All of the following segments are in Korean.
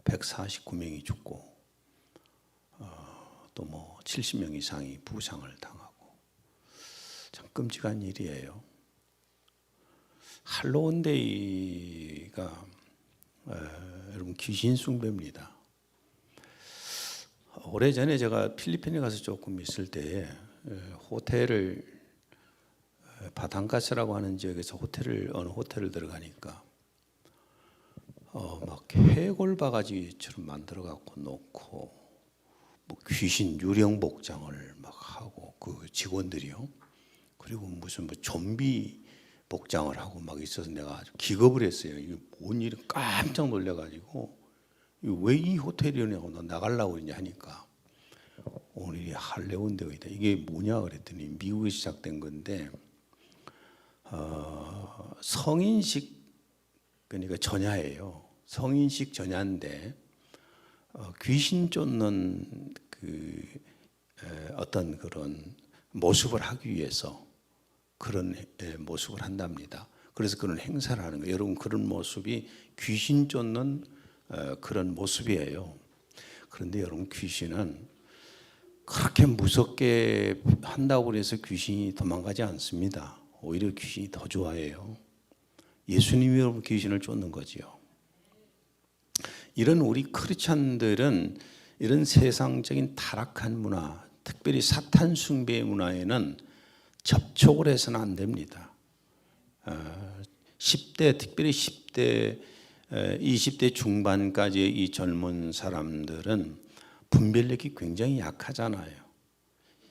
149명이 죽고 또 뭐 70명 이상이 부상을 당하고 참 끔찍한 일이에요. 할로윈데이가 여러분 귀신 숭배입니다. 오래전에 제가 필리핀에 가서 조금 있을 때에 호텔을 바탕가스라고 하는 지역에서 어느 호텔을 들어가니까 막 해골 바가지처럼 만들어 갖고 놓고 뭐 귀신 유령 복장을 막 하고 그 직원들이요. 그리고 무슨 뭐 좀비 복장을 하고 막 있어서 내가 아주 기겁을 했어요. 이게 뭔 일이 깜짝 놀래가지고 왜 이 호텔이냐고 나 나가려고 그러냐 하니까 오늘이 할로윈데이다. 이게 뭐냐 그랬더니 미국에 시작된 건데 성인식 그러니까 전야예요. 성인식 전야인데 귀신 쫓는 그 어떤 그런 모습을 하기 위해서 그런 모습을 한답니다. 그래서 그런 행사를 하는 거예요. 여러분 그런 모습이 귀신 쫓는 그런 모습이에요. 그런데 여러분 귀신은 그렇게 무섭게 한다고 해서 귀신이 도망가지 않습니다. 오히려 귀신이 더 좋아해요. 예수님이 여러분 귀신을 쫓는 거지요. 이런 우리 크리스찬들은 이런 세상적인 타락한 문화, 특별히 사탄 숭배의 문화에는 접촉을 해서는 안 됩니다. 10대, 특별히 10대, 20대 중반까지의 이 젊은 사람들은 분별력이 굉장히 약하잖아요.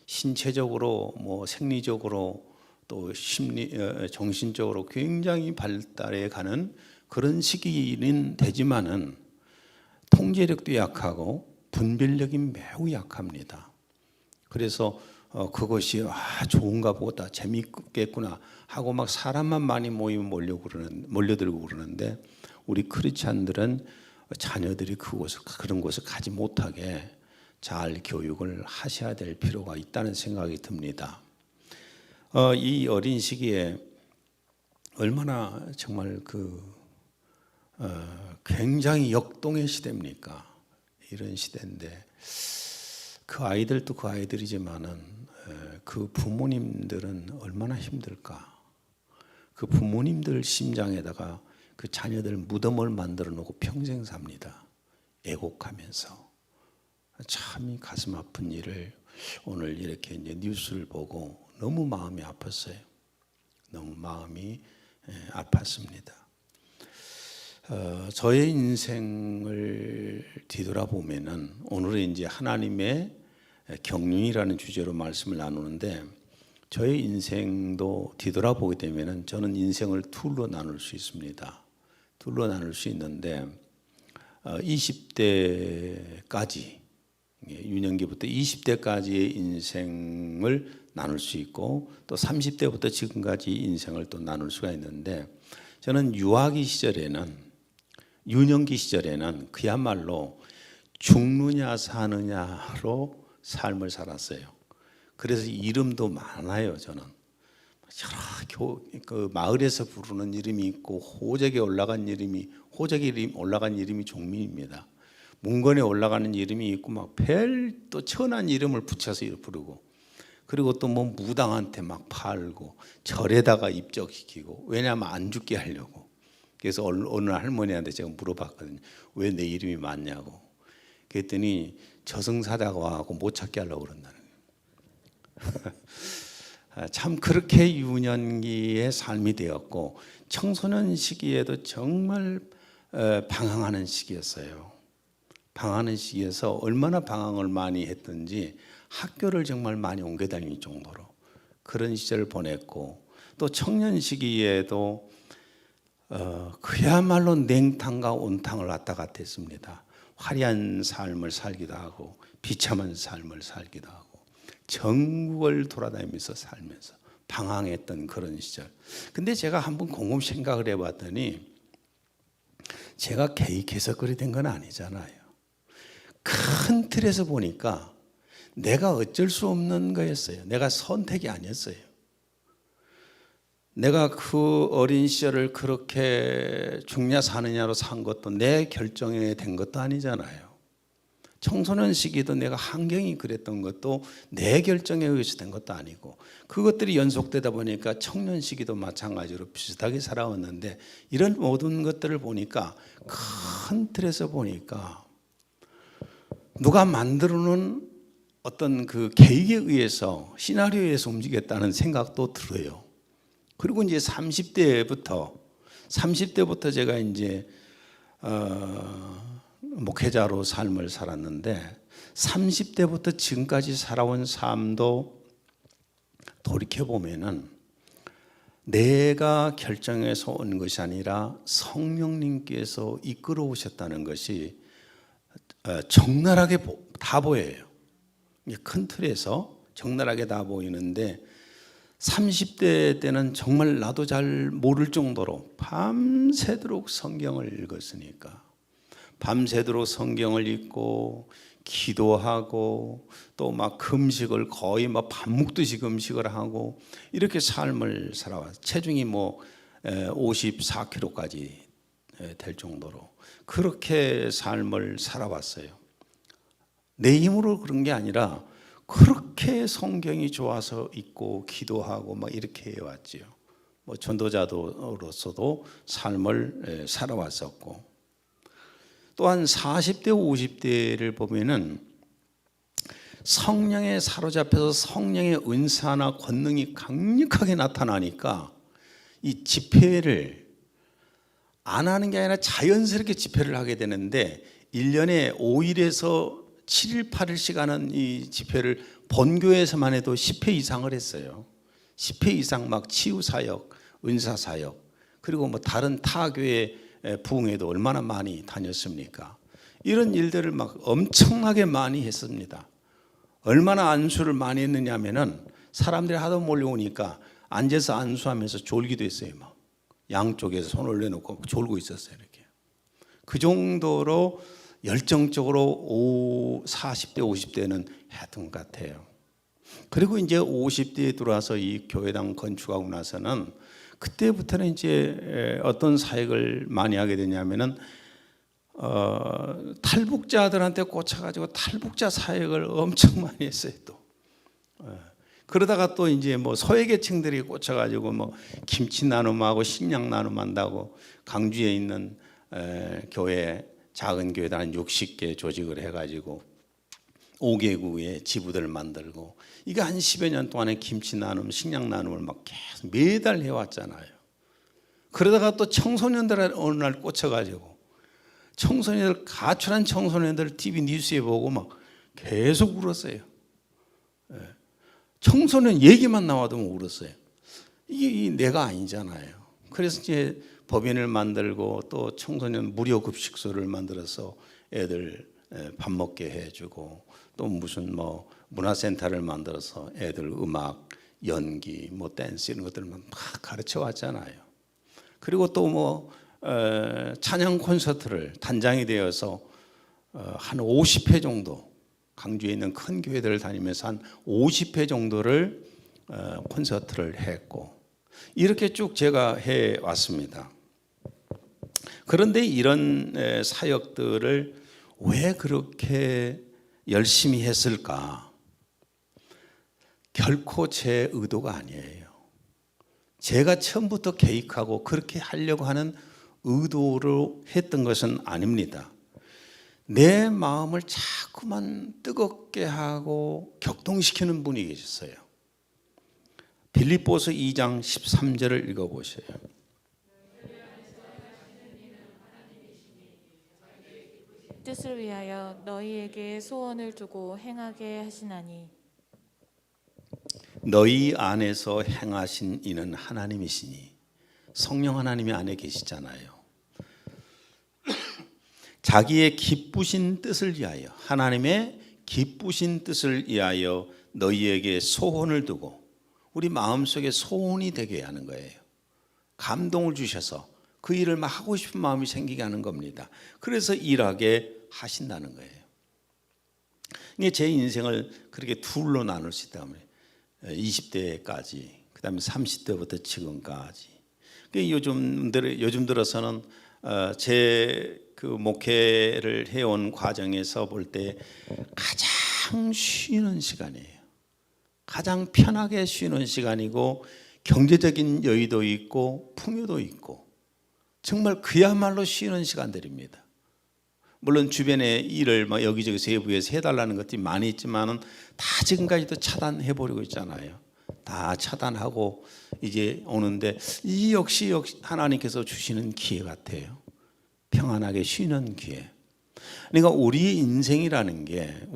신체적으로, 뭐 생리적으로 또 정신적으로 굉장히 발달해 가는 그런 시기는 되지만은 통제력도 약하고 분별력이 매우 약합니다. 그래서 그것이 좋은가 보다 재미있겠구나 하고 막 사람만 많이 모이면 몰려들고 그러는데 우리 크리스찬들은 자녀들이 그런 곳을 가지 못하게 잘 교육을 하셔야 될 필요가 있다는 생각이 듭니다. 이 어린 시기에 얼마나 정말 굉장히 역동의 시대입니까? 이런 시대인데 그 아이들도 그 아이들이지만은 그 부모님들은 얼마나 힘들까? 그 부모님들 심장에다가 그 자녀들 무덤을 만들어 놓고 평생 삽니다. 애곡하면서 참 가슴 아픈 일을 오늘 이렇게 이제 뉴스를 보고 너무 마음이 아팠어요. 너무 마음이 아팠습니다. 저의 인생을 뒤돌아보면은 오늘은 이제 하나님의 경륜이라는 주제로 말씀을 나누는데 저의 인생도 뒤돌아보게 되면은 저는 인생을 둘로 나눌 수 있습니다. 둘로 나눌 수 있는데 20대까지 유년기부터 20대까지의 인생을 나눌 수 있고 또 30대부터 지금까지 인생을 또 나눌 수가 있는데 저는 유아기 시절에는 유년기 시절에는 그야말로 죽느냐 사느냐로 삶을 살았어요. 그래서 이름도 많아요. 저는 여러 그 마을에서 부르는 이름이 있고 호적에 올라간 이름이 종민입니다. 문건에 올라가는 이름이 있고 막 또 천한 이름을 붙여서 부르고 그리고 또 뭐 무당한테 막 팔고 절에다가 입적시키고 왜냐하면 안 죽게 하려고. 그래서 어느 할머니한테 제가 물어봤거든요. 왜 내 이름이 맞냐고. 그랬더니 저승사자가 와서 못 찾게 하려고 그런다는 거예요. 참 그렇게 유년기의 삶이 되었고 청소년 시기에도 정말 방황하는 시기였어요. 방황하는 시기에서 얼마나 방황을 많이 했던지 학교를 정말 많이 옮겨 다닐 정도로 그런 시절을 보냈고 또 청년 시기에도 그야말로 냉탕과 온탕을 왔다 갔다 했습니다. 화려한 삶을 살기도 하고 비참한 삶을 살기도 하고 전국을 돌아다니면서 살면서 방황했던 그런 시절. 근데 제가 한번 곰곰이 생각을 해봤더니 제가 계획해서 그리 된 건 아니잖아요. 큰 틀에서 보니까 내가 어쩔 수 없는 거였어요. 내가 선택이 아니었어요. 내가 그 어린 시절을 그렇게 죽냐 사느냐로 산 것도 내 결정에 된 것도 아니잖아요. 청소년 시기도 내가 환경이 그랬던 것도 내 결정에 의해서 된 것도 아니고, 그것들이 연속되다 보니까 청년 시기도 마찬가지로 비슷하게 살아왔는데, 이런 모든 것들을 보니까 큰 틀에서 보니까 누가 만들어 놓은 어떤 그 계획에 의해서, 시나리오에 의해서 움직였다는 생각도 들어요. 그리고 이제 30대부터 제가 이제 목회자로 삶을 살았는데, 30대부터 지금까지 살아온 삶도 돌이켜보면은 내가 결정해서 온 것이 아니라 성령님께서 이끌어 오셨다는 것이 적나라하게 다 보여요. 큰 틀에서 적나라하게 다 보이는데, 30대 때는 정말 나도 잘 모를 정도로 밤새도록 성경을 읽었으니까, 밤새도록 성경을 읽고 기도하고 또 막 금식을 거의 막 밥 먹듯이 금식을 하고 이렇게 삶을 살아왔어요. 체중이 뭐 54kg까지 될 정도로 그렇게 삶을 살아왔어요. 내 힘으로 그런 게 아니라 그렇게 성경이 좋아서 읽고 기도하고 막 이렇게 해왔지요. 뭐 전도자로서도 삶을 살아왔었고, 또한 40대 50대를 보면은 성령에 사로잡혀서 성령의 은사나 권능이 강력하게 나타나니까 이 집회를 안 하는 게 아니라 자연스럽게 집회를 하게 되는데, 1년에 5일에서 7일 8일씩 하는 이 집회를 본교에서만 해도 10회 이상을 했어요. 10회 이상 막 치유사역, 은사사역, 그리고 뭐 다른 타교회 부흥회도 얼마나 많이 다녔습니까? 이런 일들을 막 엄청나게 많이 했습니다. 얼마나 안수를 많이 했느냐 하면은 사람들이 하도 몰려오니까 앉아서 안수하면서 졸기도 했어요. 막 양쪽에서 손을 올려놓고 졸고 있었어요. 이렇게. 그 정도로 열정적으로 40대 50대는 했던 것 같아요. 그리고 이제 50대에 들어와서 이 교회당 건축하고 나서는, 그때부터는 이제 어떤 사역을 많이 하게 되냐면은 탈북자들한테 꽂혀가지고 탈북자 사역을 엄청 많이 했어요. 또 그러다가 또 이제 뭐 소외계층들이 꽂혀가지고 뭐 김치 나눔하고 식량 나눔한다고 강주에 있는 교회, 작은 교회당 한 60개 조직을 해가지고 5개구의 지부들을 만들고, 이게 한 10여 년 동안에 김치 나눔, 식량 나눔을 막 계속 매달 해왔잖아요. 그러다가 또 청소년들 어느 날 꽂혀가지고 청소년들, 가출한 청소년들 TV 뉴스에 보고 막 계속 울었어요. 청소년 얘기만 나와도 울었어요. 이게 내가 아니잖아요. 그래서 이제 법인을 만들고 또 청소년 무료 급식소를 만들어서 애들 밥 먹게 해주고, 또 무슨 뭐 문화센터를 만들어서 애들 음악, 연기, 뭐 댄스 이런 것들을 막 가르쳐 왔잖아요. 그리고 또 뭐 찬양 콘서트를 단장이 되어서 한 50회 정도, 강주에 있는 큰 교회들을 다니면서 한 50회 정도를 콘서트를 했고, 이렇게 쭉 제가 해 왔습니다. 그런데 이런 사역들을 왜 그렇게 열심히 했을까? 결코 제 의도가 아니에요. 제가 처음부터 계획하고 그렇게 하려고 하는 의도로 했던 것은 아닙니다. 내 마음을 자꾸만 뜨겁게 하고 격동시키는 분이 계셨어요. 빌립보서 2장 13절을 읽어보세요. 뜻을 위하여 너희에게 소원을 두고 행하게 하시나니, 너희 안에서 행하신 이는 하나님이시니, 성령 하나님이 안에 계시잖아요. 자기의 기쁘신 뜻을 위하여, 하나님의 기쁘신 뜻을 위하여 너희에게 소원을 두고, 우리 마음속에 소원이 되게 하는 거예요. 감동을 주셔서 그 일을 막 하고 싶은 마음이 생기게 하는 겁니다. 그래서 일하게 하신다는 거예요. 이게 제 인생을 그렇게 둘로 나눌 수 있다면 20대까지, 그다음에 30대부터 지금까지. 요즘 들어서는 제 그 목회를 해온 과정에서 볼 때 가장 쉬는 시간이에요. 가장 편하게 쉬는 시간이고 경제적인 여유도 있고 풍요도 있고 정말 그야말로 쉬는 시간들입니다. 물론 주변에 일을 막 여기저기 세부에서 해달라는 것들이 많이 있지만은 다 지금까지도 차단해 버리고 있잖아요. 다 차단하고 이제 오는데 이 역시 하나님께서 주시는 기회 같아요. 평안하게 쉬는 기회. 그러니까 우리 인생이라는 게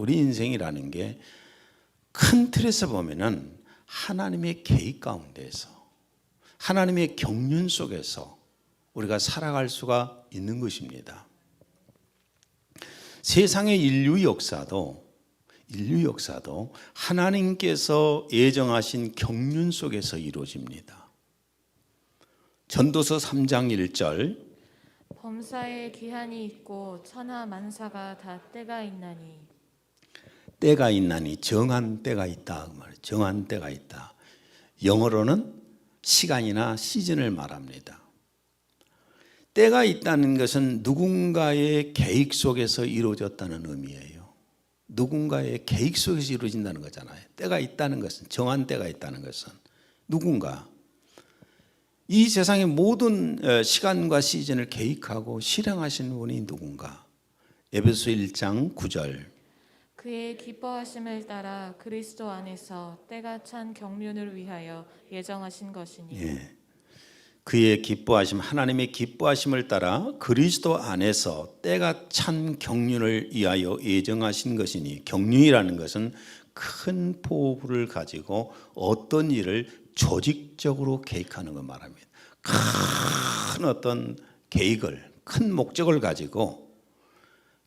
큰 틀에서 보면은 하나님의 계획 가운데서 하나님의 경륜 속에서 우리가 살아갈 수가 있는 것입니다. 세상의 인류 역사도 하나님께서 예정하신 경륜 속에서 이루어집니다. 전도서 3장 1절 범사에 기한이 있고 천하 만사가 다 때가 있나니 정한 때가 있다. 정한 때가 있다. 영어로는 시간이나 시즌을 말합니다. 때가 있다는 것은 누군가의 계획 속에서 이루어졌다는 의미예요. 누군가의 계획 속에서 이루어진다는 거잖아요. 때가 있다는 것은, 정한 때가 있다는 것은 누군가 이 세상의 모든 시간과 시즌을 계획하고 실행하시는 분이 누군가. 에베소 1장 9절 그의 기뻐하심을 따라 그리스도 안에서 때가 찬 경륜을 위하여 예정하신 것이니 그의 기뻐하심, 하나님의 기뻐하심을 따라 그리스도 안에서 때가 찬 경륜을 위하여 예정하신 것이니, 경륜이라는 것은 큰 포부를 가지고 어떤 일을 조직적으로 계획하는 걸 말합니다. 큰 어떤 계획을, 큰 목적을 가지고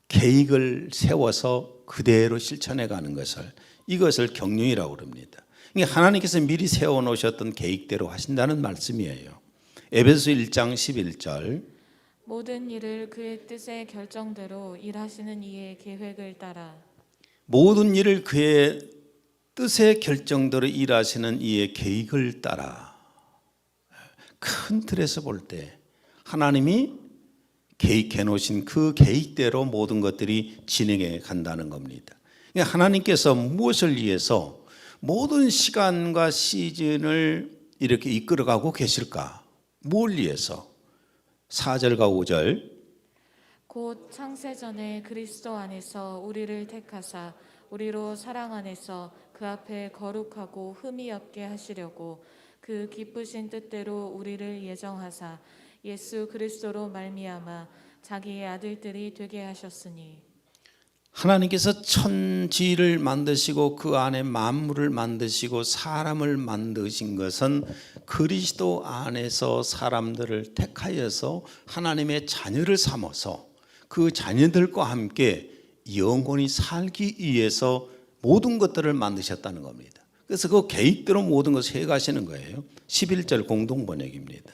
계획을 세워서 그대로 실천해 가는 이것을 경륜이라고 합니다. 하나님께서 미리 세워 놓으셨던 계획대로 하신다는 말씀이에요. 에베소 1장 11절 모든 일을 그의 뜻의 결정대로 일하시는 이의 계획을 따라 모든 일을 그의 뜻의 결정대로 일하시는 이의 계획을 따라. 큰 틀에서 볼 때 하나님이 계획해 놓으신 그 계획대로 모든 것들이 진행해 간다는 겁니다. 하나님께서 무엇을 위해서 모든 시간과 시즌을 이렇게 이끌어가고 계실까? 뭘 위해서? 4절과 5절 곧 창세전에 그리스도 안에서 우리를 택하사 우리로 사랑 안에서 그 앞에 거룩하고 흠이 없게 하시려고 그 기쁘신 뜻대로 우리를 예정하사 예수 그리스도로 말미암아 자기의 아들들이 되게 하셨으니. 하나님께서 천지를 만드시고 그 안에 만물을 만드시고 사람을 만드신 것은 그리스도 안에서 사람들을 택하여서 하나님의 자녀를 삼아서 그 자녀들과 함께 영원히 살기 위해서 모든 것들을 만드셨다는 겁니다. 그래서 그 계획대로 모든 것을 해가시는 거예요. 11절 공동번역입니다.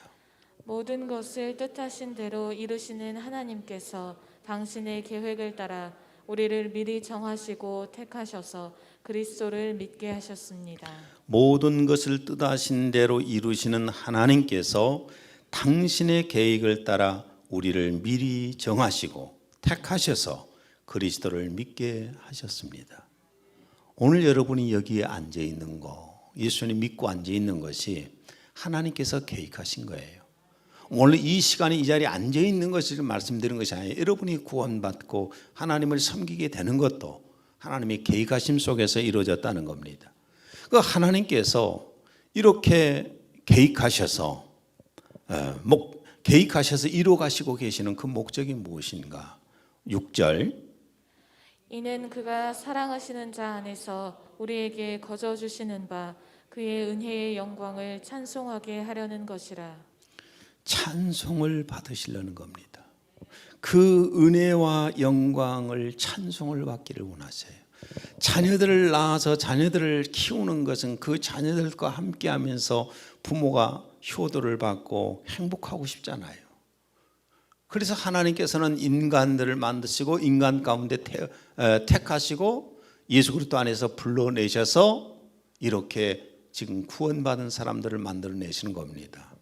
모든 것을 뜻하신 대로 이루시는 하나님께서 당신의 계획을 따라 우리를 미리 정하시고 택하셔서 그리스도를 믿게 하셨습니다. 모든 것을 뜻하신 대로 이루시는 하나님께서 당신의 계획을 따라 우리를 미리 정하시고 택하셔서 그리스도를 믿게 하셨습니다. 오늘 여러분이 여기에 앉아 있는 거, 예수님 믿고 앉아 있는 것이 하나님께서 계획하신 거예요. 오늘 이 시간에 이 자리에 앉아 있는 것을 말씀드리는 것이 아니에요. 여러분이 구원받고 하나님을 섬기게 되는 것도 하나님의 계획하심 속에서 이루어졌다는 겁니다. 그 하나님께서 이렇게 계획하셔서 이루어 가시고 계시는 그 목적이 무엇인가? 6절 이는 그가 사랑하시는 자 안에서 우리에게 거저 주시는 바 그의 은혜의 영광을 찬송하게 하려는 것이라. 찬송을 받으시려는 겁니다. 그 은혜와 영광을 찬송을 받기를 원하세요. 자녀들을 낳아서 자녀들을 키우는 것은 그 자녀들과 함께하면서 부모가 효도를 받고 행복하고 싶잖아요. 그래서 하나님께서는 인간들을 만드시고 인간 가운데 택하시고 예수 그리스도 안에서 불러내셔서 이렇게 지금 구원받은 사람들을 만들어내시는 겁니다.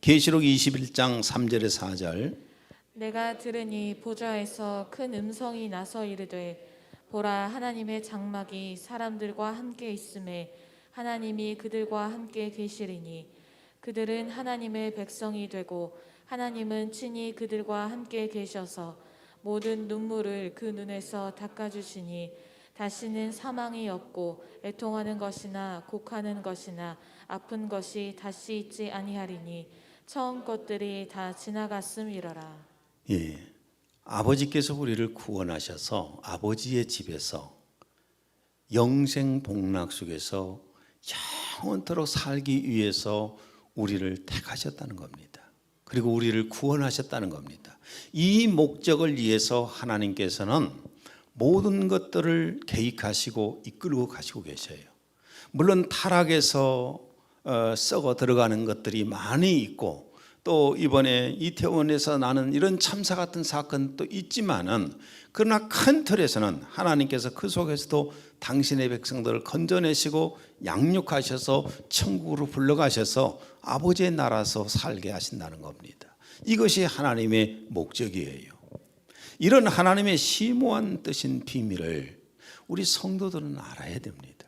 계시록 21장 3절에 4절 내가 들으니 보좌에서 큰 음성이 나서 이르되 보라 하나님의 장막이 사람들과 함께 있음에 하나님이 그들과 함께 계시리니 그들은 하나님의 백성이 되고 하나님은 친히 그들과 함께 계셔서 모든 눈물을 그 눈에서 닦아주시니 다시는 사망이 없고 애통하는 것이나 곡하는 것이나 아픈 것이 다시 있지 아니하리니 처음 것들이 다 지나갔음이러라. 예, 아버지께서 우리를 구원하셔서 아버지의 집에서 영생 복락 속에서 영원토록 살기 위해서 우리를 택하셨다는 겁니다. 그리고 우리를 구원하셨다는 겁니다. 이 목적을 위해서 하나님께서는 모든 것들을 계획하시고 이끌고 가시고 계셔요. 물론 타락에서 썩어 들어가는 것들이 많이 있고 또 이번에 이태원에서 나는 이런 참사 같은 사건도 있지만은 그러나 큰 틀에서는 하나님께서 그 속에서도 당신의 백성들을 건져내시고 양육하셔서 천국으로 불러가셔서 아버지의 나라에서 살게 하신다는 겁니다. 이것이 하나님의 목적이에요. 이런 하나님의 심오한 뜻인 비밀을 우리 성도들은 알아야 됩니다.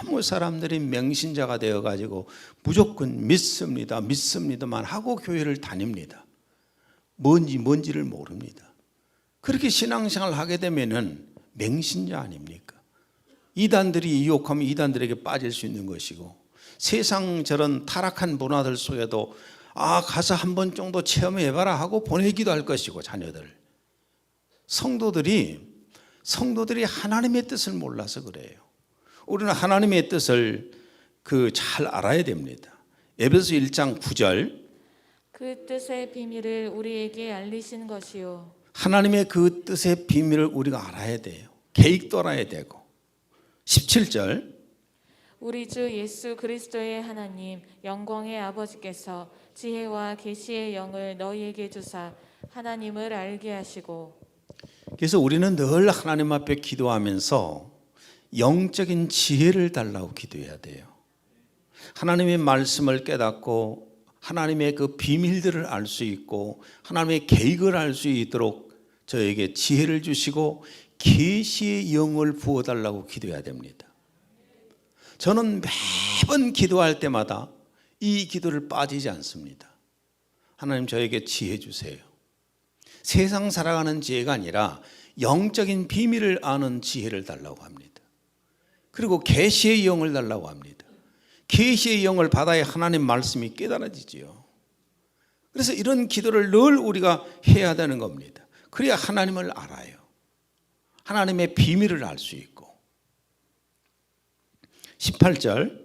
너무 사람들이 맹신자가 되어가지고 무조건 믿습니다만 하고 교회를 다닙니다. 뭔지를 모릅니다. 그렇게 신앙생활을 하게 되면은 맹신자 아닙니까? 이단들이 유혹하면 이단들에게 빠질 수 있는 것이고 세상 저런 타락한 문화들 속에도 가서 한 번 정도 체험해봐라 하고 보내기도 할 것이고 자녀들 성도들이 하나님의 뜻을 몰라서 그래요. 우리는 하나님의 뜻을 잘 알아야 됩니다. 에베소 1장 9절 그 뜻의 비밀을 우리에게 알리신 것이요 하나님의 그 뜻의 비밀을 우리가 알아야 돼요. 계획도 알아야 되고 17절 우리 주 예수 그리스도의 하나님 영광의 아버지께서 지혜와 계시의 영을 너희에게 주사 하나님을 알게 하시고 그래서 우리는 늘 하나님 앞에 기도하면서 영적인 지혜를 달라고 기도해야 돼요. 하나님의 말씀을 깨닫고 하나님의 그 비밀들을 알 수 있고 하나님의 계획을 알 수 있도록 저에게 지혜를 주시고 계시의 영을 부어달라고 기도해야 됩니다. 저는 매번 기도할 때마다 이 기도를 빠지지 않습니다. 하나님 저에게 지혜 주세요. 세상 살아가는 지혜가 아니라 영적인 비밀을 아는 지혜를 달라고 합니다. 그리고 계시의 영을 달라고 합니다. 계시의 영을 받아야 하나님 말씀이 깨달아지지요. 그래서 이런 기도를 늘 우리가 해야 되는 겁니다. 그래야 하나님을 알아요. 하나님의 비밀을 알 수 있고 18절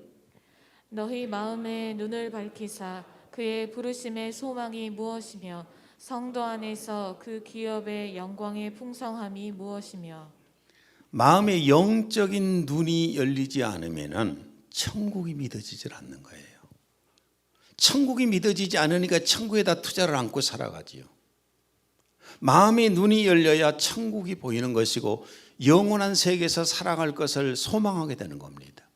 너희 마음의 눈을 밝히사 그의 부르심의 소망이 무엇이며 성도 안에서 그 기업의 영광의 풍성함이 무엇이며 마음의 영적인 눈이 열리지 않으면 천국이 믿어지질 않는 거예요. 천국이 믿어지지 않으니까 천국에다 투자를 안고 살아가지요. 마음의 눈이 열려야 천국이 보이는 것이고 영원한 세계에서 살아갈 것을 소망하게 되는 겁니다.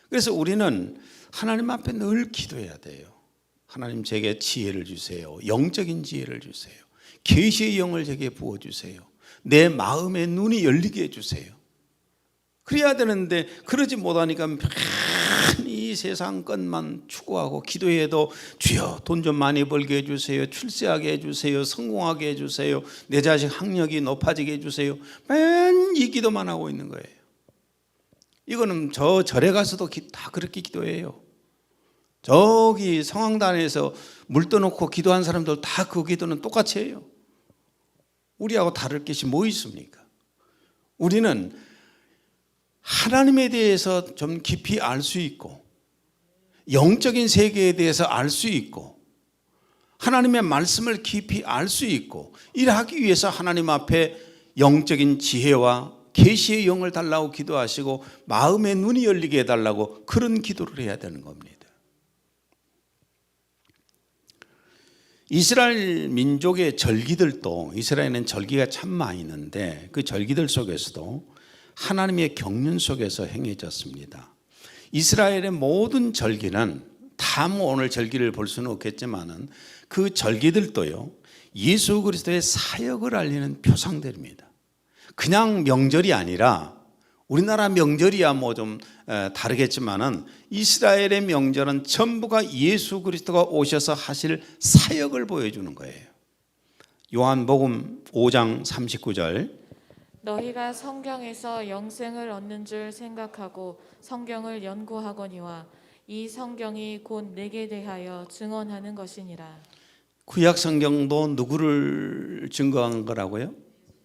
그래서 우리는 하나님 앞에 늘 기도해야 돼요. 하나님 제게 지혜를 주세요. 영적인 지혜를 주세요. 계시의 영을 제게 부어주세요. 내 마음의 눈이 열리게 해주세요. 그래야 되는데 그러지 못하니까 이 세상 것만 추구하고 기도해도 주여 돈 좀 많이 벌게 해주세요. 출세하게 해주세요. 성공하게 해주세요. 내 자식 학력이 높아지게 해주세요. 맨 이 기도만 하고 있는 거예요. 이거는 저 절에 가서도 다 그렇게 기도해요. 저기 성황단에서 물 떠놓고 기도한 사람들 다 그 기도는 똑같이 해요. 우리하고 다를 것이 뭐 있습니까? 우리는 하나님에 대해서 좀 깊이 알 수 있고 영적인 세계에 대해서 알 수 있고 하나님의 말씀을 깊이 알 수 있고 일하기 위해서 하나님 앞에 영적인 지혜와 계시의 영을 달라고 기도하시고 마음의 눈이 열리게 해달라고 그런 기도를 해야 되는 겁니다. 이스라엘 민족의 절기들도 이스라엘에는 절기가 참 많이 있는데 그 절기들 속에서도 하나님의 경륜 속에서 행해졌습니다. 이스라엘의 모든 절기는 다 뭐 오늘 절기를 볼 수는 없겠지만은 그 절기들도요, 예수 그리스도의 사역을 알리는 표상들입니다. 그냥 명절이 아니라 우리나라 명절이야 뭐 좀 다르겠지만은 이스라엘의 명절은 전부가 예수 그리스도가 오셔서 하실 사역을 보여주는 거예요. 요한복음 5장 39절. 너희가 성경에서 영생을 얻는 줄 생각하고 성경을 연구하거니와 이 성경이 곧 내게 대하여 증언하는 것이니라. 구약 성경도 누구를 증거한 거라고요?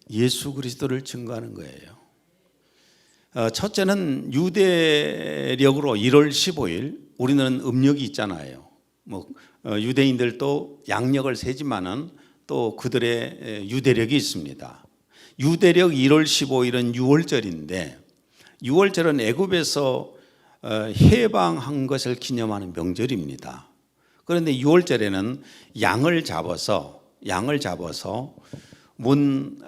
예수 그리스도를 증거하는 거예요. 첫째는 유대력으로 1월 15일, 우리는 음력이 있잖아요. 뭐 유대인들도 양력을 세지만은 또 그들의 유대력이 있습니다. 유대력 1월 15일은 6월절인데 6월절은 애굽에서 해방한 것을 기념하는 명절입니다. 그런데 6월절에는 양을 잡아서 문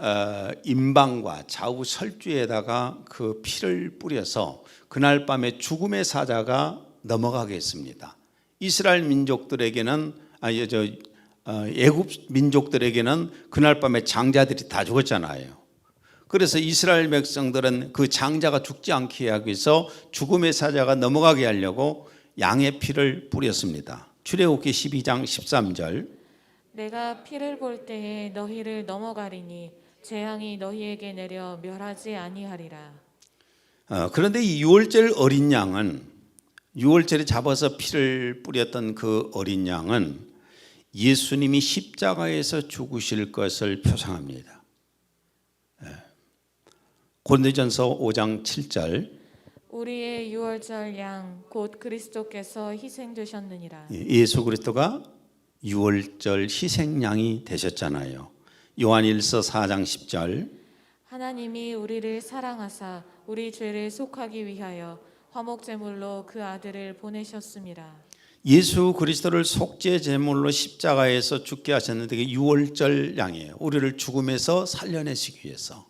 임방과 좌우 설주에다가 그 피를 뿌려서 그날 밤에 죽음의 사자가 넘어가게 했습니다. 이스라엘 민족들에게는 애굽 민족들에게는 그날 밤에 장자들이 다 죽었잖아요. 그래서 이스라엘 백성들은 그 장자가 죽지 않게 하기 위해서 죽음의 사자가 넘어가게 하려고 양의 피를 뿌렸습니다. 출애굽기 12장 13절. 내가 피를 볼 때에 너희를 넘어가리니 재앙이 너희에게 내려 멸하지 아니하리라. 그런데 이 6월절 어린 양은 6월절에 잡아서 피를 뿌렸던 그 어린 양은 예수님이 십자가에서 죽으실 것을 표상합니다. 고린도전서 5장 7절. 우리의 유월절 양 곧 그리스도께서 희생되셨느니라. 예수 그리스도가 유월절 희생양이 되셨잖아요. 요한일서 4장 10절. 하나님이 우리를 사랑하사 우리 죄를 속하기 위하여 화목제물로 그 아들을 보내셨습니다. 예수 그리스도를 속죄 제물로 십자가에서 죽게 하셨는데 그게 유월절 양이에요. 우리를 죽음에서 살려내시기 위해서.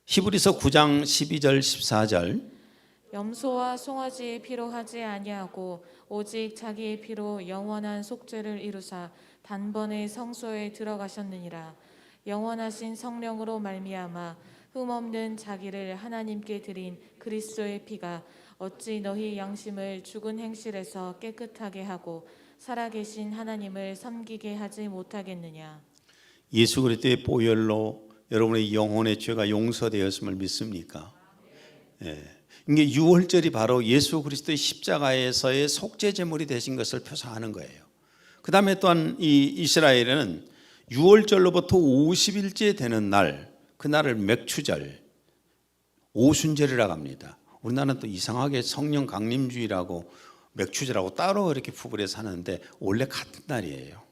히브리서 9장 12절 14절. 염소와 송아지의 피로 하지 아니하고 오직 자기의 피로 영원한 속죄를 이루사 단번에 성소에 들어가셨느니라. 영원하신 성령으로 말미암아 흠없는 자기를 하나님께 드린 그리스도의 피가 어찌 너희 양심을 죽은 행실에서 깨끗하게 하고 살아계신 하나님을 섬기게 하지 못하겠느냐. 예수 그리스도의 보혈로 여러분의 영혼의 죄가 용서되었음을 믿습니까? 이게 유월절이 바로 예수 그리스도의 십자가에서의 속죄 제물이 되신 것을 표상하는 거예요. 그 다음에 또한 이 이스라엘에는 유월절로부터 50일째 되는 날, 그 날을 맥추절, 오순절이라고 합니다. 우리나라는 또 이상하게 성령 강림주의라고 맥추절하고 따로 이렇게 구분해서 하는데 원래 같은 날이에요.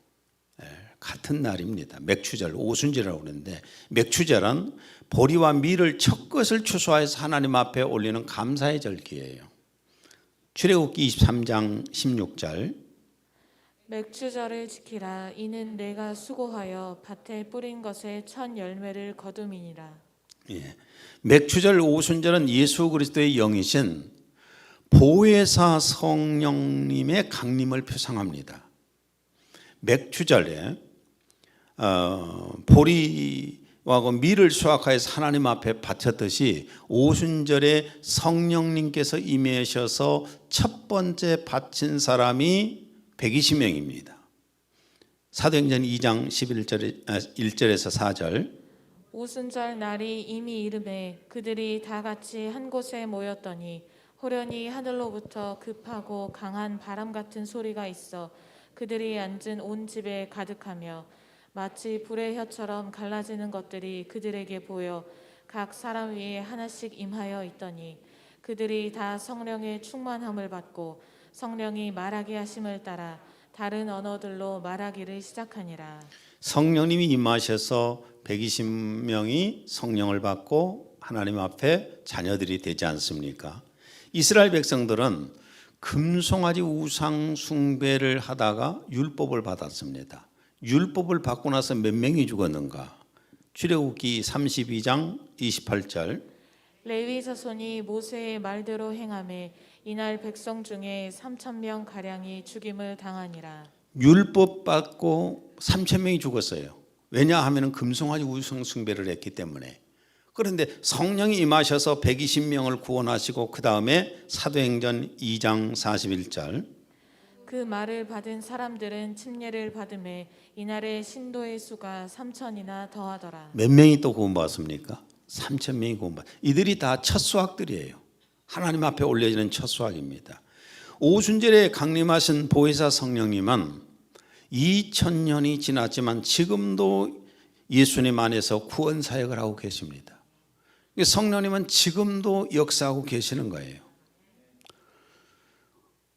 같은 날입니다. 맥추절, 오순절이라고 그러는데 맥추절은 보리와 밀을 첫 것을 추수하여서 하나님 앞에 올리는 감사의 절기예요. 출애굽기 23장 16절. 맥추절을 지키라. 이는 내가 수고하여 밭에 뿌린 것의 첫 열매를 거둠이니라. 맥추절, 오순절은 예수 그리스도의 영이신 보혜사 성령님의 강림을 표상합니다. 맥추절에 보리와 밀을 수확하여서 하나님 앞에 바쳤듯이 오순절에 성령님께서 임하셔서 첫 번째 바친 사람이 120명입니다. 사도행전 2장 1절에서 4절. 오순절 날이 이미 이름에 그들이 다 같이 한 곳에 모였더니 호련히 하늘로부터 급하고 강한 바람 같은 소리가 있어 그들이 앉은 온 집에 가득하며 마치 불의 혀처럼 갈라지는 것들이 그들에게 보여 각 사람 위에 하나씩 임하여 있더니 그들이 다 성령의 충만함을 받고 성령이 말하게 하심을 따라 다른 언어들로 말하기를 시작하니라. 성령님이 임하셔서 120명이 성령을 받고 하나님 앞에 자녀들이 되지 않습니까? 이스라엘 백성들은 금송아지 우상 숭배를 하다가 율법을 받았습니다. 율법을 받고 나서 몇 명이 죽었는가? 출애굽기 32장 28절. 레위 자손이 모세의 말대로 행하매 이날 백성 중에 3,000명 가량이 죽임을 당하니라. 율법 받고 3,000명이 죽었어요. 왜냐하면 금송아지 우상 숭배를 했기 때문에. 그런데 성령이 임하셔서 120명을 구원하시고 그 다음에 사도행전 2장 41절 그 말을 받은 사람들은 침례를 받음에 이날의 신도의 수가 3,000이나 더하더라. 몇 명이 또 구원받았습니까? 3,000명이 구원받았어요. 이들이 다 첫 수학들이에요. 하나님 앞에 올려지는 첫 수학입니다. 오순절에 강림하신 보혜사 성령님은 2000년이 지났지만 지금도 예수님 안에서 구원 사역을 하고 계십니다. 성령님은 지금도 역사하고 계시는 거예요.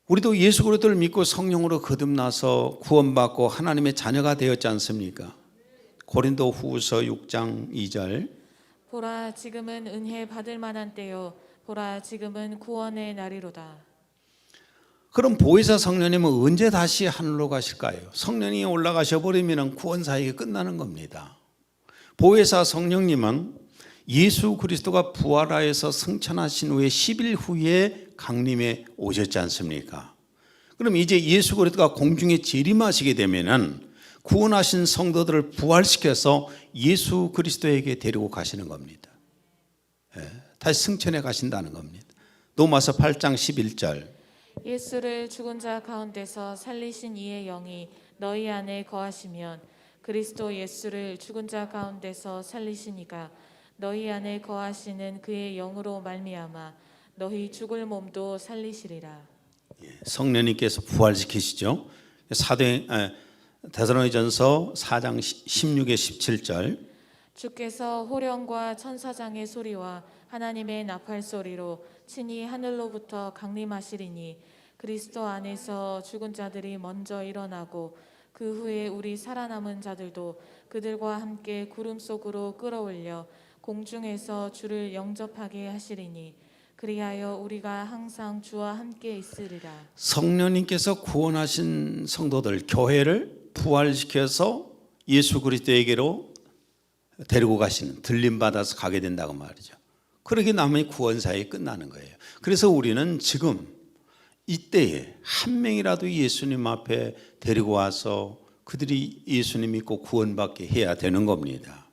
우리도 예수 그리스도를 믿고 성령으로 거듭나서 구원받고 하나님의 자녀가 되었지 않습니까? 고린도 후서 6장 2절 보라 지금은 은혜 받을 만한 때요 보라 지금은 구원의 날이로다. 그럼 보혜사 성령님은 언제 다시 하늘로 가실까요? 성령이 올라가셔 버리면 구원 사역이 끝나는 겁니다. 보혜사 성령님은 예수 그리스도가 부활하여서 승천하신 후에 10일 후에 강림에 오셨지 않습니까? 그럼 이제 예수 그리스도가 공중에 재림하시게 되면은 구원하신 성도들을 부활시켜서 예수 그리스도에게 데리고 가시는 겁니다. 다시 승천해 가신다는 겁니다. 로마서 8장 11절 예수를 죽은 자 가운데서 살리신 이의 영이 너희 안에 거하시면 그리스도 예수를 죽은 자 가운데서 살리신 이가 너희 안에 거하시는 그의 영으로 말미암아 너희 죽을 몸도 살리시리라. 성령님께서 부활시키시죠. 데살로니전서 4장 16에 17절 주께서 호령과 천사장의 소리와 하나님의 나팔 소리로 친히 하늘로부터 강림하시리니 그리스도 안에서 죽은 자들이 먼저 일어나고 그 후에 우리 살아남은 자들도 그들과 함께 구름 속으로 끌어올려 공중에서 주를 영접하게 하시리니 그리하여 우리가 항상 주와 함께 있으리라. 성령님께서 구원하신 성도들 교회를 부활시켜서 예수 그리스도에게로 데리고 가시는 들림 받아서 가게 된다고 말이죠. 그러게 나면 구원 사역이 끝나는 거예요. 그래서 우리는 지금 이때에 한 명이라도 예수님 앞에 데리고 와서 그들이 예수님 믿고 구원받게 해야 되는 겁니다.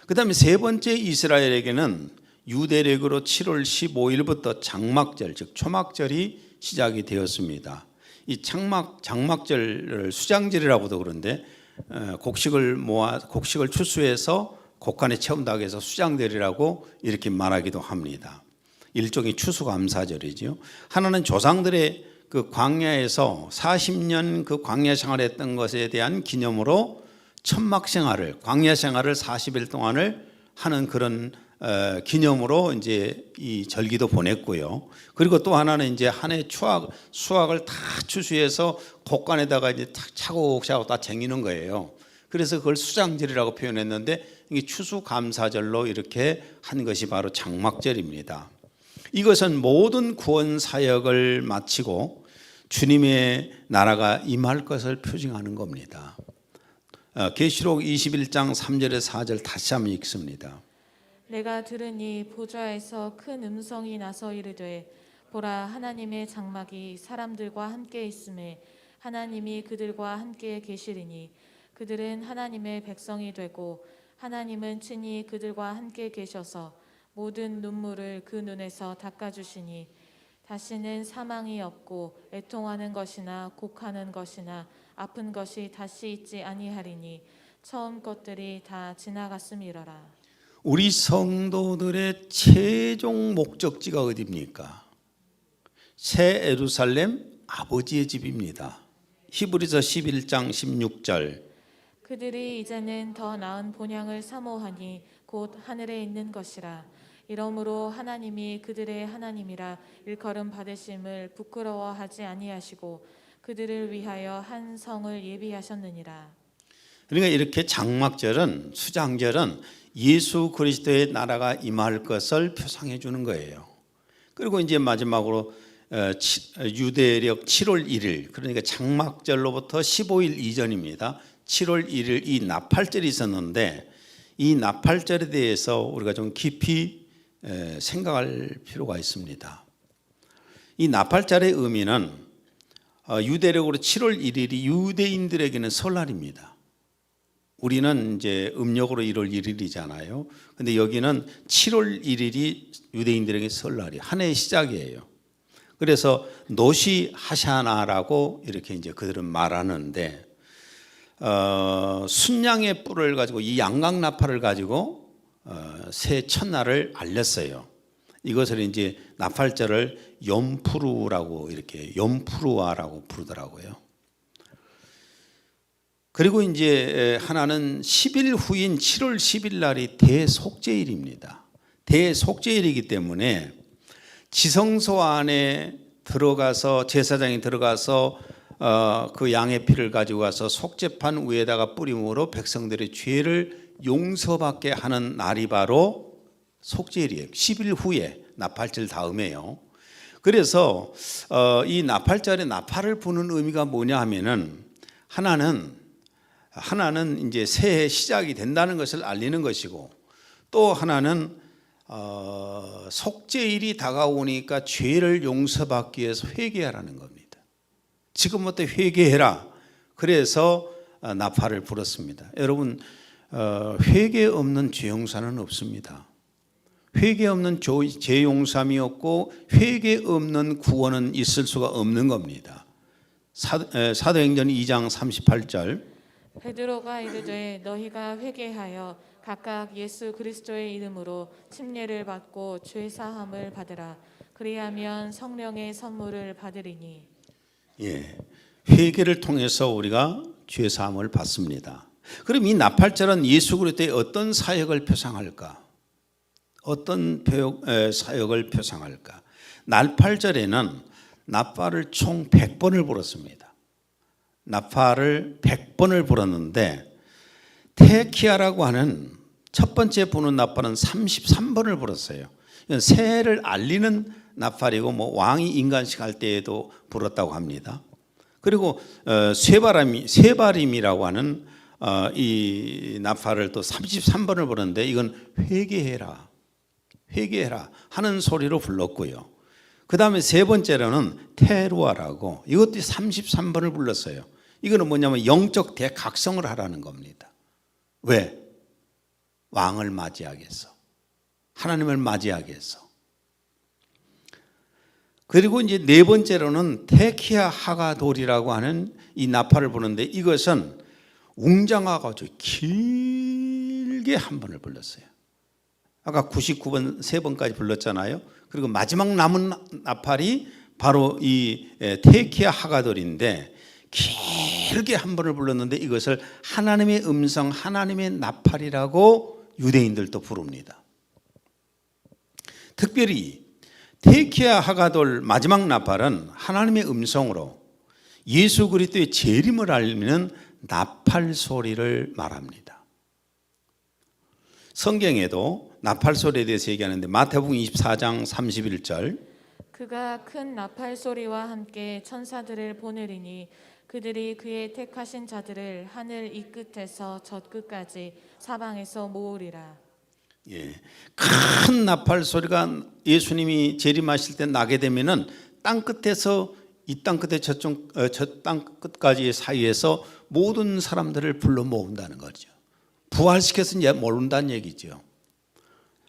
그 다음에 세 번째 이스라엘에게는 유대력으로 7월 15일부터 장막절 즉 초막절이 시작이 되었습니다. 이 장막절을 수장절이라고도 그러는데 곡식을 추수해서 곡간에 채운다 해서 수장절이라고 이렇게 말하기도 합니다. 일종의 추수감사절이죠. 하나는 조상들의 그 광야에서 40년 그 광야 생활했던 것에 대한 기념으로 천막 생활을 광야 생활을 40일 동안을 하는 그런 기념으로 이제 이 절기도 보냈고요. 그리고 또 하나는 이제 한 해 수확을 다 추수해서 곡간에다가 이제 차곡차곡 다 쟁이는 거예요. 그래서 그걸 수장절이라고 표현했는데 이게 추수감사절로 이렇게 한 것이 바로 장막절입니다. 이것은 모든 구원 사역을 마치고 주님의 나라가 임할 것을 표징하는 겁니다. 계시록 21장 3절에서 4절 다시 한번 읽습니다. 내가 들으니 보좌에서 큰 음성이 나서 이르되 보라 하나님의 장막이 사람들과 함께 있음에 하나님이 그들과 함께 계시리니 그들은 하나님의 백성이 되고 하나님은 친히 그들과 함께 계셔서 모든 눈물을 그 눈에서 닦아주시니 다시는 사망이 없고 애통하는 것이나 곡하는 것이나 아픈 것이 다시 있지 아니하리니 처음 것들이 다 지나갔음이러라. 우리 성도들의 최종 목적지가 어디입니까? 새 예루살렘 아버지의 집입니다. 히브리서 11장 16절 그들이 이제는 더 나은 본향을 사모하니 곧 하늘에 있는 것이라. 이러므로 하나님이 그들의 하나님이라 일컬음 받으심을 부끄러워하지 아니하시고 그들을 위하여 한 성을 예비하셨느니라. 그러니까 이렇게 장막절은 수장절은 예수 그리스도의 나라가 임할 것을 표상해 주는 거예요. 그리고 이제 마지막으로 유대력 7월 1일 그러니까 장막절로부터 15일 이전입니다. 7월 1일 이 나팔절이 있었는데 이 나팔절에 대해서 우리가 좀 깊이 생각할 필요가 있습니다. 이 나팔절의 의미는 유대력으로 7월 1일이 유대인들에게는 설날입니다. 우리는 이제 음력으로 1월 1일이잖아요. 근데 여기는 7월 1일이 유대인들에게 설날이 한 해의 시작이에요. 그래서 노시 하샤나라고 이렇게 이제 그들은 말하는데 순양의 뿔을 가지고 이 양각 나팔을 가지고 새 첫날을 알렸어요. 이것을 이제 나팔절을 욤푸르라고 이렇게 욤푸르와라고 부르더라고요. 그리고 이제 하나는 10일 후인 7월 10일 날이 대속죄일입니다. 대속죄일이기 때문에 지성소 안에 들어가서 제사장이 들어가서 그 양의 피를 가지고 가서 속죄판 위에다가 뿌림으로 백성들의 죄를 용서받게 하는 날이 바로 속죄일이에요. 10일 후에 나팔절 다음에요. 그래서 이 나팔절에 나팔을 부는 의미가 뭐냐 하면은 하나는 이제 새해 시작이 된다는 것을 알리는 것이고, 또 하나는 속죄일이 다가오니까 죄를 용서받기 위해서 회개하라는 겁니다. 지금부터 회개해라. 그래서 나팔을 불었습니다. 여러분, 회개 없는 죄 용서는 없습니다. 회개 없는 죄 용서함이 없고 회개 없는 구원은 있을 수가 없는 겁니다. 사도행전 2장 38절. 베드로가 이르되 너희가 회개하여 각각 예수 그리스도의 이름으로 침례를 받고 죄 사함을 받으라. 그리하면 성령의 선물을 받으리니. 예, 회개를 통해서 우리가 죄 사함을 받습니다. 그럼 이 나팔절은 예수 그리스도의 어떤 사역을 표상할까? 어떤 사역을 표상할까? 나팔절에는 나팔을 총 100번을 불었습니다. 나팔을 100번을 불었는데 테키아라고 하는 첫 번째 부는 나팔은 33번을 불었어요. 이건 새해를 알리는 나팔이고 뭐 왕이 인간식 할 때에도 불었다고 합니다. 그리고 쇠바림이라고 하는 이 나팔을 또 33번을 불었는데 이건 회개해라 하는 소리로 불렀고요. 그 다음에 세 번째로는 테루아라고 이것도 33번을 불렀어요. 이거는 뭐냐면 영적 대각성을 하라는 겁니다. 왜? 왕을 맞이하기 위해서, 하나님을 맞이하기 위해서. 그리고 이제 네 번째로는 테키아 하가돌이라고 하는 이 나팔을 부르는데 이것은 웅장하고 길게 한 번을 불렀어요. 아까 99번 3번까지 불렀잖아요. 그리고 마지막 남은 나팔이 바로 이 테키아 하가돌인데 길게 한 번을 불렀는데 이것을 하나님의 음성, 하나님의 나팔이라고 유대인들도 부릅니다. 특별히 테키아 하가돌 마지막 나팔은 하나님의 음성으로 예수 그리스도의 재림을 알리는 나팔 소리를 말합니다. 성경에도 나팔 소리에 대해서 얘기하는데 마태복음 24장 31절 그가 큰 나팔 소리와 함께 천사들을 보내리니 그들이 그의 택하신 자들을 하늘 이 끝에서 저 끝까지 사방에서 모으리라. 예, 큰 나팔 소리가 예수님이 재림하실 때 나게 되면은 땅 끝에서 이 땅 끝에 저 땅 끝까지 사이에서 모든 사람들을 불러 모은다는 거죠. 부활시켜서 이제 모른다는 얘기죠.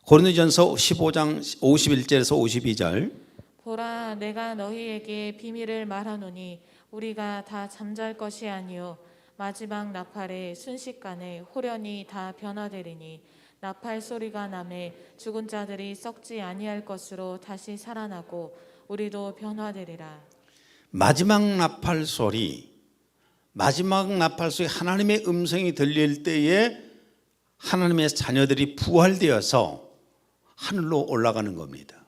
고린도전서 15장 51절에서 52절 보라 내가 너희에게 비밀을 말하노니 우리가 다 잠잘 것이 아니요 마지막 나팔에 순식간에 호련히 다 변화되리니 나팔 소리가 나매 죽은 자들이 썩지 아니할 것으로 다시 살아나고 우리도 변화되리라. 마지막 나팔 소리 하나님의 음성이 들릴 때에 하나님의 자녀들이 부활되어서 하늘로 올라가는 겁니다.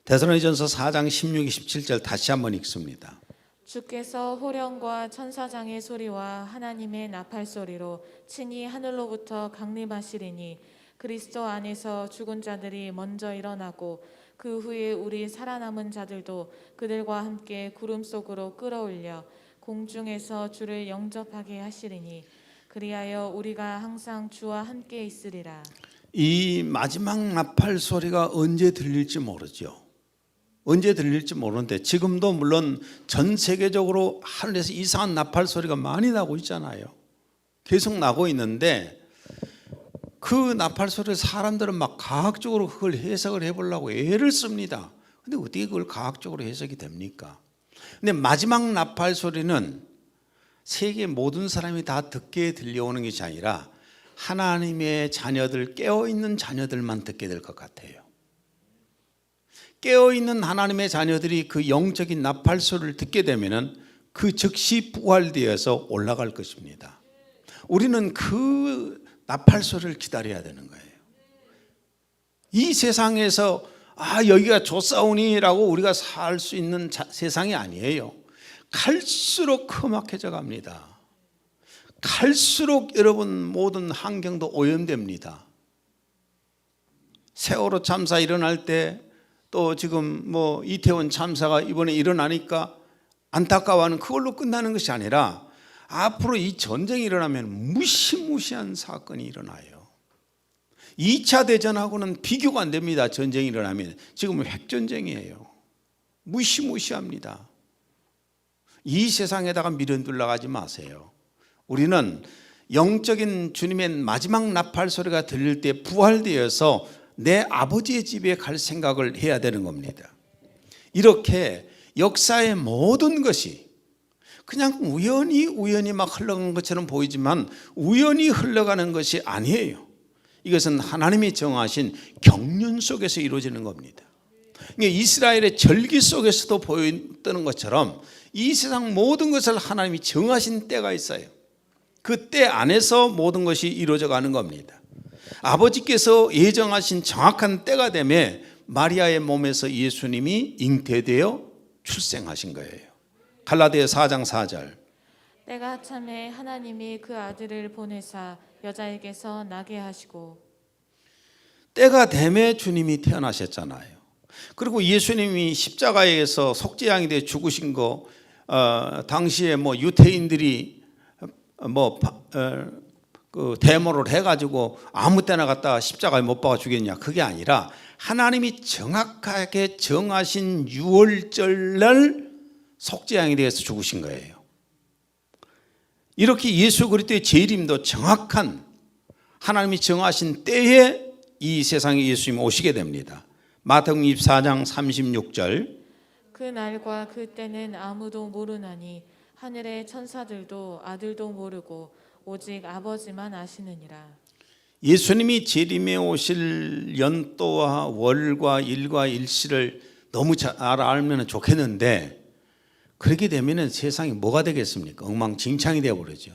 데살로니가전서 4장 16, 17절 다시 한번 읽습니다. 주께서 호령과 천사장의 소리와 하나님의 나팔 소리로 친히 하늘로부터 강림하시리니 그리스도 안에서 죽은 자들이 먼저 일어나고 그 후에 우리 살아남은 자들도 그들과 함께 구름 속으로 끌어올려 공중에서 주를 영접하게 하시리니 그리하여 우리가 항상 주와 함께 있으리라. 이 마지막 나팔 소리가 언제 들릴지 모르죠. 언제 들릴지 모르는데 지금도 물론 전 세계적으로 하늘에서 이상한 나팔 소리가 많이 나고 있잖아요. 계속 나고 있는데 그 나팔 소리를 사람들은 막 과학적으로 그걸 해석을 해보려고 애를 씁니다. 근데 어떻게 그걸 과학적으로 해석이 됩니까? 근데 마지막 나팔 소리는 세계 모든 사람이 다 듣게 들려오는 것이 아니라 하나님의 자녀들, 깨어있는 자녀들만 듣게 될 것 같아요. 깨어있는 하나님의 자녀들이 그 영적인 나팔 소리를 듣게 되면 그 즉시 부활되어서 올라갈 것입니다. 우리는 그 나팔 소리를 기다려야 되는 거예요. 이 세상에서 여기가 좋사오니라고 우리가 살 수 있는 세상이 아니에요. 갈수록 험악해져 갑니다. 갈수록 여러분 모든 환경도 오염됩니다. 세월호 참사 일어날 때 또 지금 이태원 참사가 이번에 일어나니까 안타까워하는 그걸로 끝나는 것이 아니라 앞으로 이 전쟁이 일어나면 무시무시한 사건이 일어나요. 2차 대전하고는 비교가 안 됩니다. 전쟁이 일어나면. 지금은 핵전쟁이에요. 무시무시합니다. 이 세상에다가 미련둘러 가지 마세요. 우리는 영적인 주님의 마지막 나팔 소리가 들릴 때 부활되어서 내 아버지의 집에 갈 생각을 해야 되는 겁니다. 이렇게 역사의 모든 것이 그냥 우연히 막 흘러가는 것처럼 보이지만 우연히 흘러가는 것이 아니에요. 이것은 하나님이 정하신 경륜 속에서 이루어지는 겁니다. 이스라엘의 절기 속에서도 보였던 것처럼 이 세상 모든 것을 하나님이 정하신 때가 있어요. 그 때 안에서 모든 것이 이루어져 가는 겁니다. 아버지께서 예정하신 정확한 때가 되면 마리아의 몸에서 예수님이 잉태되어 출생하신 거예요. 갈라디아 4장 4절. 때가 참에 하나님이 그 아들을 보내사 여자에게서 나게 하시고. 때가 되매 주님이 태어나셨잖아요. 그리고 예수님이 십자가에서 속죄양이 되어 죽으신 거 당시에 유태인들이 그 데모를 해가지고 아무 때나 갔다가 십자가에 못 박아 죽였냐, 그게 아니라 하나님이 정확하게 정하신 6월절 날 속죄양이 되어서 죽으신 거예요. 이렇게 예수 그리스도의 재림도 정확한 하나님이 정하신 때에 이 세상에 예수님이 오시게 됩니다. 마태복음 24장 36절. 그 날과 그 때는 아무도 모르나니 하늘의 천사들도 아들도 모르고 오직 아버지만 아시느니라. 예수님이 재림에 오실 연도와 월과 일과 일시를 너무 잘 알면 좋겠는데 그렇게 되면 세상이 뭐가 되겠습니까? 엉망진창이 되어버리죠.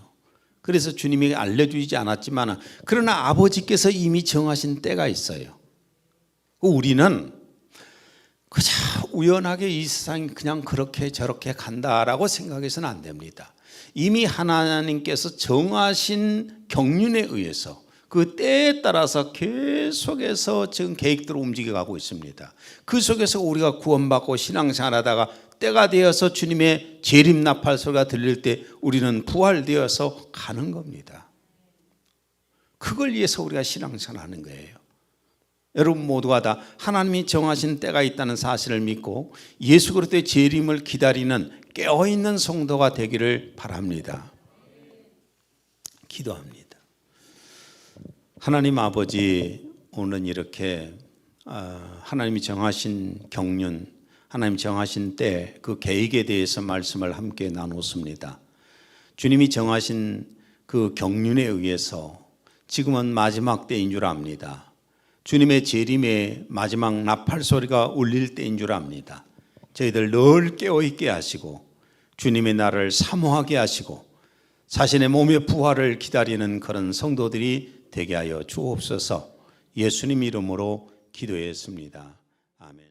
그래서 주님이 알려주지 않았지만 그러나 아버지께서 이미 정하신 때가 있어요. 우리는 그저 우연하게 이 세상이 그냥 그렇게 저렇게 간다라고 생각해서는 안 됩니다. 이미 하나님께서 정하신 경륜에 의해서 그 때에 따라서 계속해서 지금 계획대로 움직여가고 있습니다. 그 속에서 우리가 구원받고 신앙생활하다가 때가 되어서 주님의 재림 나팔 소리가 들릴 때 우리는 부활되어서 가는 겁니다. 그걸 위해서 우리가 신앙생활하는 거예요. 여러분 모두가 다 하나님이 정하신 때가 있다는 사실을 믿고 예수 그리스도의 재림을 기다리는 깨어있는 성도가 되기를 바랍니다. 기도합니다. 하나님 아버지, 오늘 이렇게 하나님이 정하신 경륜, 하나님 정하신 때 그 계획에 대해서 말씀을 함께 나눴습니다. 주님이 정하신 그 경륜에 의해서 지금은 마지막 때인 줄 압니다. 주님의 재림의 마지막 나팔 소리가 울릴 때인 줄 압니다. 저희들 늘 깨어있게 하시고 주님의 날을 사모하게 하시고 자신의 몸의 부활을 기다리는 그런 성도들이 되게 하여 주옵소서. 예수님 이름으로 기도했습니다. 아멘.